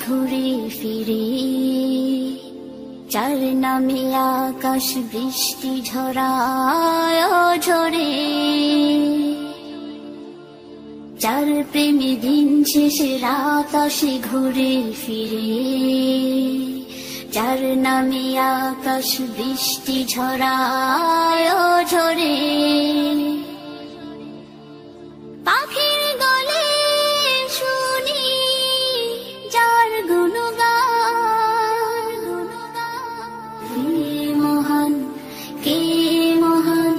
ঘুরে ফিরে যার নামে আকাশ বৃষ্টি ঝরায় ঝরে, যার প্রেমে দিন শেষে রাত আসে ঘুরে ফিরে, যার নামে আকাশ বৃষ্টি ঝরায় ঝরে। পাখির গলে শুনি যার গুণগান, কে মহান, কে মহান,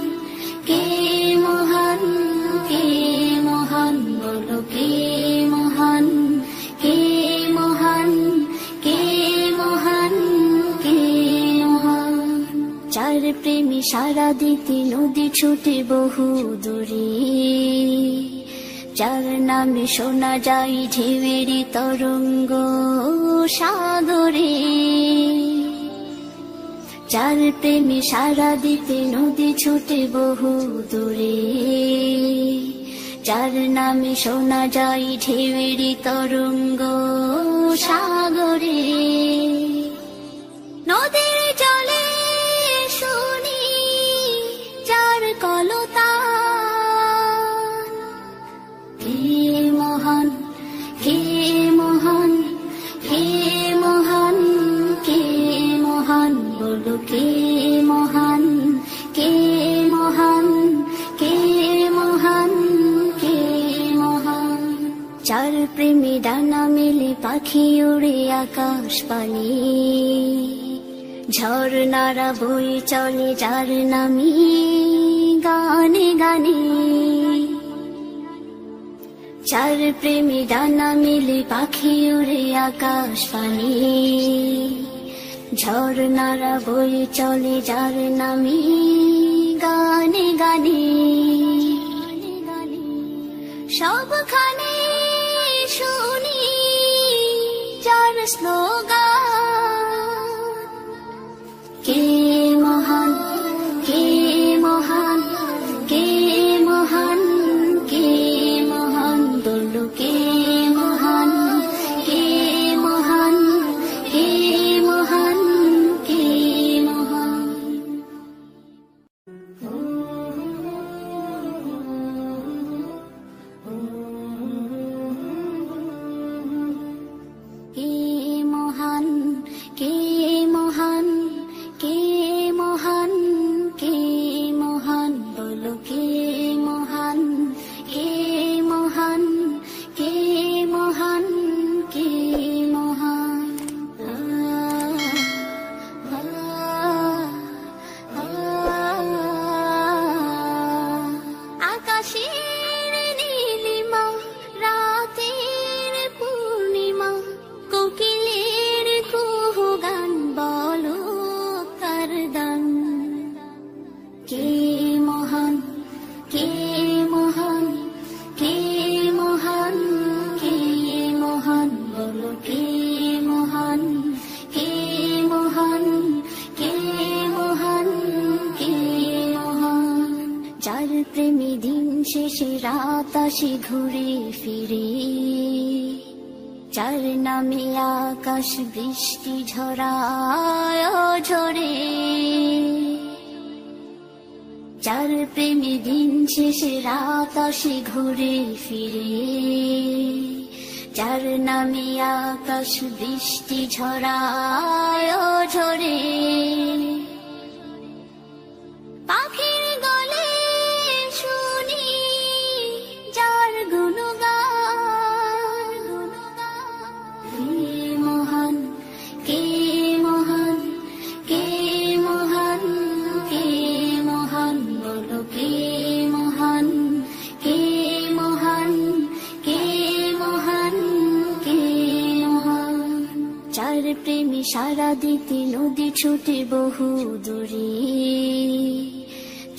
কে মহান, কে মহান, বলো কে মহান, কে মহান, কে মহান, কে মহান। যার প্রেমে সারা দিতে নদী ছুটে বহু দূরে, যার নামে শোনা যায় ঢেউয়ের তরঙ্গ সাগরে, যার প্রেমে সারা দিতে নদী ছুটে বহু দূরে, যার নামে শোনা যায় ঢেউয়ের তরঙ্গ সাগরে। নদীর জলে শুনি যার কলতান, কে মহান, কে মহান, কে মহান, কে মহান, বলো কে মহান, কে মহান, কে মহান, কে মহান। যার প্রেমে ডানা মেলে পাখি উড়ে আকাশ পানে, ঝর্ণারা বয়ে চলে যার নামে গানে গানে, যার প্রেমে ডানা মেলে পাখি উড়ে আকাশ পানে, ঝর্ণারা বয়ে চলে যার নামে গানে গানে। সবখানে শুনি যার স্লোগান, কে মহান, কে মহান, কে মহান, কে মহান, বলো কে মহান, কে মহান, কে মহান, কে মহান। কে মহান, কে মহান, কে মহান, কে মহান, বলো কে মহান, কে মহান, কে মহান, কে মহান। আকাশের নীলিমা, রাতের পূর্ণিমা, কোকিলের কুহু গান, বলো কার দান। কে মহান, কে মহান, কে মহান, কে মহান, বলো কে মহান, কে মহান, কে মহান, কে মহান। যার প্রেমে দিন শেষে রাত আসে ঘুরে ফিরে, যার নামে আকাশ বৃষ্টি ঝরায় ঝরে, যার প্রেমে দিন শেষে রাত আসে ঘুরে ফিরে, যার নামে আকাশ বৃষ্টি ঝরায় ও ঝরে, পাখির গলে শুনি যার গুণগান। কে মহান, কে মহান, কে মহান, কে মহান, বলো কে মহান, কে মহান, কে মহান, কে মহান। যার প্রেমে সারা দিতে নদী ছুটে বহু দূরে,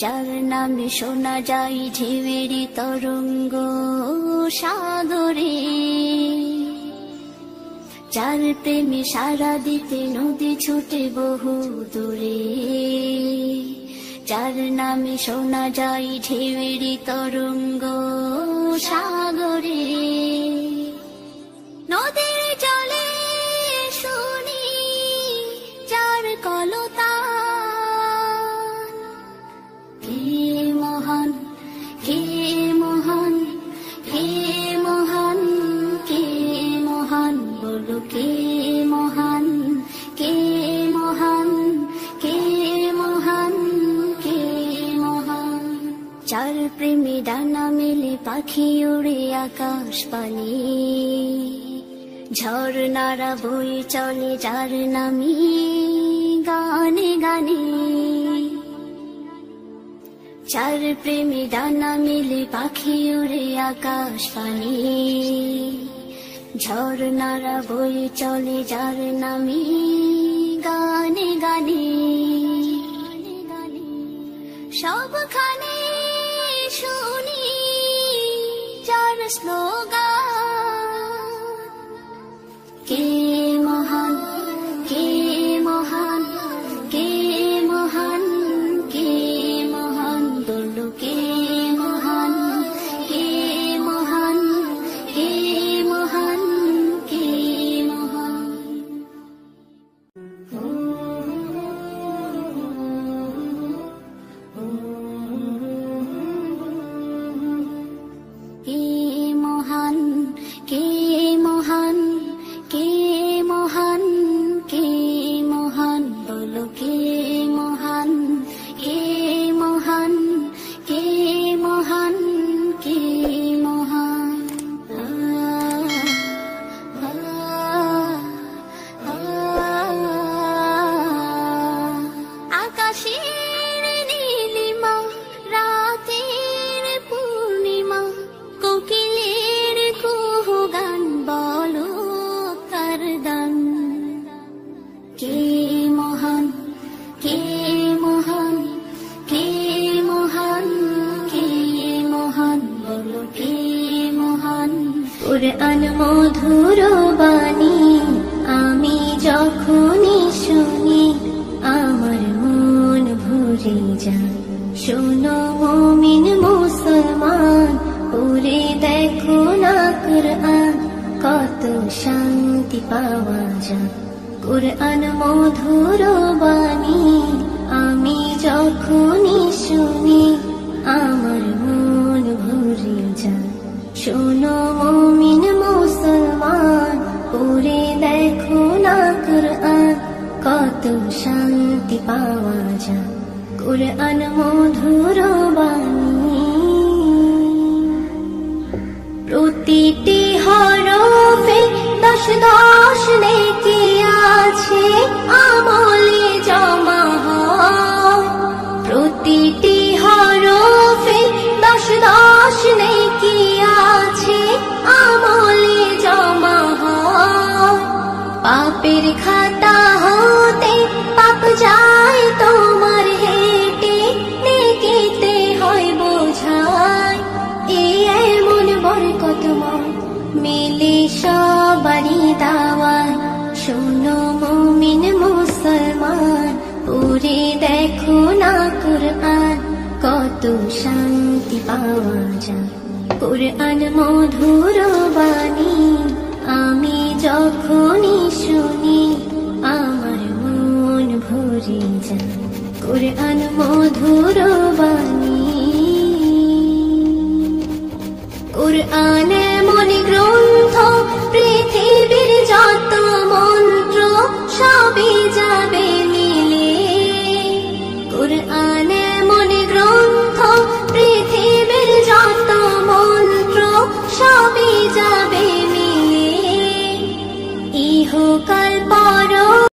যার নামে শোনা যায় ঢেউয়ের তরঙ্গ সাগরে, যার প্রেমে সারা দিতে নদী ছুটে বহু দূরে, যার নামে শোনা যায় ঢেউয়ের তরঙ্গ সাগরে। নদীর জলে শুনি যার কলতান। কে মহান, কে মহান, কে মহান, কে মহান, বলো কে মহান, কে মহান, কে মহান, কে মহান। যার প্রেমে ডানা মেলে পাখি উড়ে আকাশ পানে, ঝর্ণারা বয়ে চলে যার নামে গানে গানে। যার প্রেমে ডানা মেলে পাখি উড়ে আকাশ পানে, ঝর্ণারা বয়ে চলে যার নামে গানে গানে। সবখানে শুনি যার স্লোগান। কে মহান, কে মহান, কে মহান, কে মহান, বলো কে মহান, কে মহান, কে মহান, কে মহান। কে মহান, কে মহান, কে মহান, কে মহান, বলো কে মহান, কে মহান, কে মহান, কে মহান। আকাশের নীলিমা, রাতের পূর্ণিমা, কোকিলের কুহু গান, বলো কার দান। কে মহান, কে মহান, কে মহান, কে মহান, বলো কে মহান। কুরআন মধুর বাণী আমি যখনই শুনি, আমার মন ভরে যায়। শোনো মুমিন মুসলমান, পড়ে দেখো না কুরআন, কত শান্তি পাওয়া যায়। কুরআন মধুর বাণী আমি যখনই শুনি, আমার মন ভরে যায়। শোনো মুমিন মুসলমান, পড়ে দেখো না কুরআন, কত শান্তি পাওয়া যায়। কুরআন মধুর বাণী। প্রতিটি হরফে 10 নেকি আছে, আমলে জমা হয়। প্রতিটি হরফে 10 নেকি আছে, আমলে জমা হয়। পাপের খাতা হতে পাপ যায় তোমার হেঁটে, নেকিতে হয় বোঝায়। এমন বরকতময় মিলে সবারই দাওয়ায়। শোনো মুমিন মুসলমান, পড়ে দেখো না কুরআন, কত শান্তি পাওয়া যায়। কুরআন মধুর বাণী আমি যখনই শুনি, আমার মন ভরে যায়। কুরআন মধুর বাণী, কুরআনে মনে